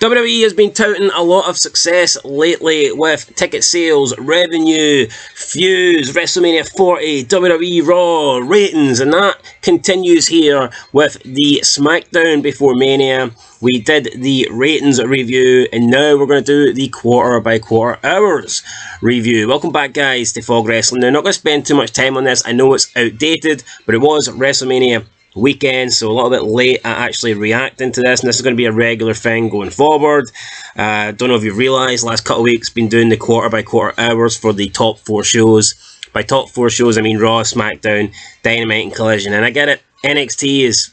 WWE has been touting a lot of success lately with ticket sales, revenue, views, WrestleMania 40, WWE Raw, ratings, and that continues here with the Smackdown before Mania. We did the ratings review, and now we're going to do the quarter by quarter hours review. Welcome back, guys, to Fog Wrestling. Now, I'm not going to spend too much time on this. I know it's outdated, but it was WrestleMania weekend, so a little bit late at actually reacting to this, and this is going to be a regular thing going forward. Don't know if you've realised, last couple of weeks been doing the quarter by quarter hours for the top 4 shows. By top 4 shows I mean Raw, Smackdown, Dynamite and Collision, and I get it, NXT is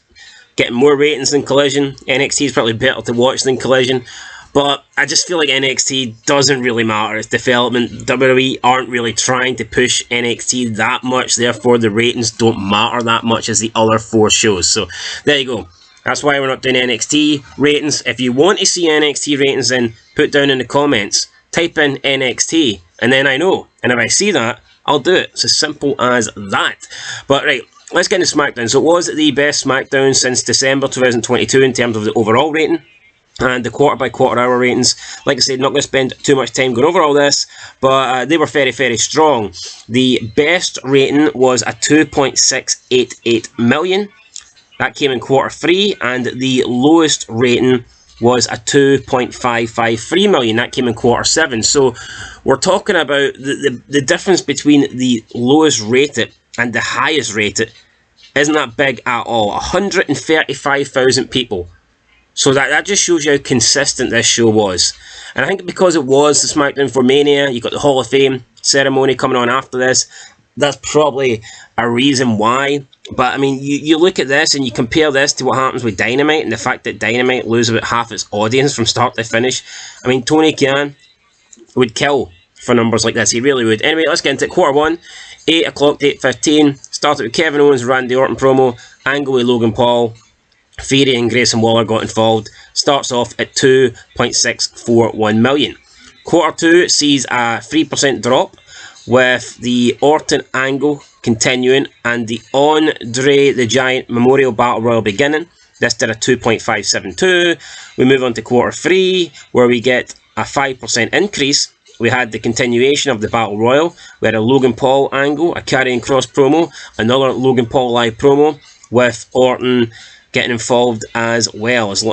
getting more ratings than Collision. NXT is probably better to watch than Collision, but I just feel like NXT doesn't really matter. It's development. WWE aren't really trying to push NXT that much, therefore the ratings don't matter that much as the other 4 shows. So there you go. That's why we're not doing NXT ratings. If you want to see NXT ratings, then put down in the comments, type in NXT, and then I know. And if I see that, I'll do it. It's as simple as that. But right, let's get into SmackDown. So it was the best SmackDown since December 2022 in terms of the overall rating. And the quarter by quarter hour ratings, like I said, not going to spend too much time going over all this, but they were very, very strong. The best rating was a 2.688 million. That came in quarter 3, and the lowest rating was a 2.553 million. That came in quarter 7. So we're talking about the difference between the lowest rated and the highest rated isn't that big at all. 135,000 people. So that just shows you how consistent this show was. And I think because it was the SmackDown for Mania, you got the Hall of Fame ceremony coming on after this, that's probably a reason why. But I mean, you look at this and you compare this to what happens with Dynamite and the fact that Dynamite loses about half its audience from start to finish. I mean, Tony Khan would kill for numbers like this. He really would. Anyway, let's get into it. Quarter 1, 8 o'clock to 8:15. Started with Kevin Owens, Randy Orton promo, angle with Logan Paul. Theory and Grayson Waller got involved. Starts off at 2.641 million. Quarter 2 sees a 3% drop with the Orton angle continuing and the Andre the Giant Memorial Battle Royal beginning. This did a 2.572. We move on to quarter 3 where we get a 5% increase. We had the continuation of the Battle Royal. We had a Logan Paul angle, a Karrion Kross promo, another Logan Paul live promo with Orton getting involved as well as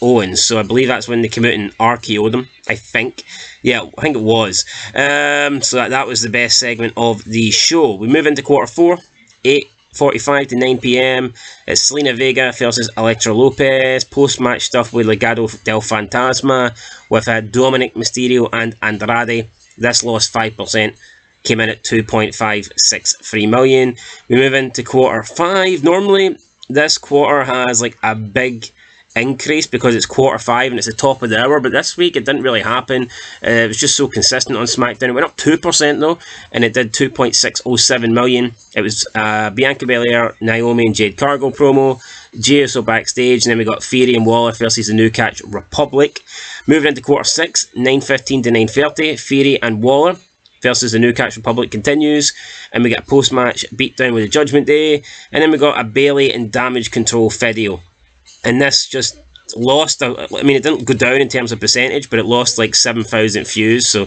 Owens. So I believe that's when they came out and RKO'd him, I think. Yeah, I think it was. So that was the best segment of the show. We move into quarter 4, 8:45 to 9 p.m. It's Selena Vega versus Elektra Lopez. Post-match stuff with Legado del Fantasma with Dominic Mysterio and Andrade. This lost 5%. Came in at 2.563 million. We move into quarter 5. Normally, this quarter has like a big increase because it's quarter 5 and it's the top of the hour, but this week it didn't really happen. It was just so consistent on SmackDown. It went up 2% though, and it did 2.607 million. It was Bianca Belair, Naomi and Jade Cargill promo, Jey Uso backstage, and then we got Theory and Waller versus the New Catch Republic. Moving into quarter 6, 9:15 to 9:30, Theory and Waller versus the New Catch Republic continues, and we get a post-match beatdown with the Judgment Day, and then we got a Bayley and Damage Control video, and this just lost, I mean it didn't go down in terms of percentage, but it lost like 7,000 views, so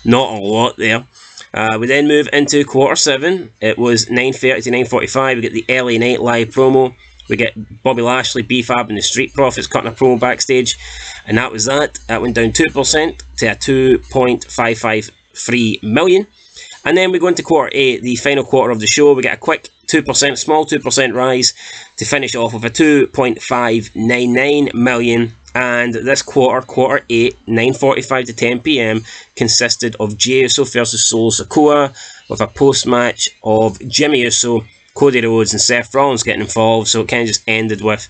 not a lot there. We then move into quarter 7, it was 9:30 to 9:45, we get the LA Knight live promo, we get Bobby Lashley, B-Fab and the Street Profits cutting a promo backstage, and that was that. That went down 2% to a 2.553 million. And then we go into quarter 8, the final quarter of the show. We get a quick 2%, small 2% rise to finish off with a 2.599 million. And this quarter 8, 9:45 to 10 p.m, consisted of Jey Uso versus Solo Sikoa with a post-match of Jimmy Uso, Cody Rhodes and Seth Rollins getting involved. So it kind of just ended with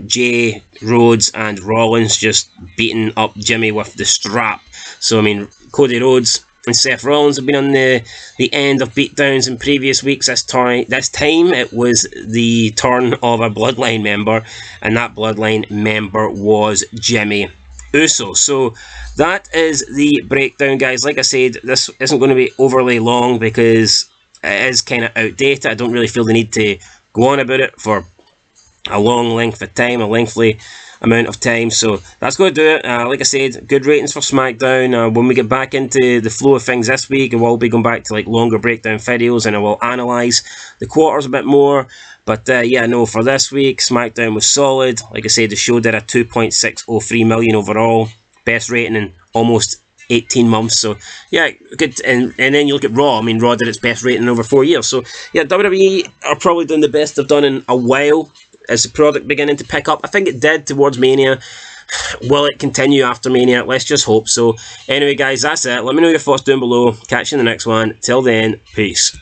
Jey, Rhodes and Rollins just beating up Jimmy with the strap. So I mean, Cody Rhodes and Seth Rollins have been on the end of beatdowns in previous weeks. This time it was the turn of a Bloodline member, and that Bloodline member was Jimmy Uso. So that is the breakdown, guys. Like I said, this isn't going to be overly long because it is kind of outdated. I don't really feel the need to go on about it for a long length of time, a lengthy amount of time. So that's going to do it. Like I said, good ratings for SmackDown. When we get back into the flow of things this week, I will be going back to like longer breakdown videos, and I will analyse the quarters a bit more. But yeah, no, for this week, SmackDown was solid. Like I said, the show did a 2.603 million overall, best rating in almost 18 months. So yeah, good. And then you look at Raw. I mean, Raw did its best rating in over 4 years. So yeah, WWE are probably doing the best they've done in a while. Is the product beginning to pick up? I think it did towards Mania. Will it continue after Mania? Let's just hope so. Anyway, guys, that's it. Let me know your thoughts down below. Catch you in the next one. Till then, peace.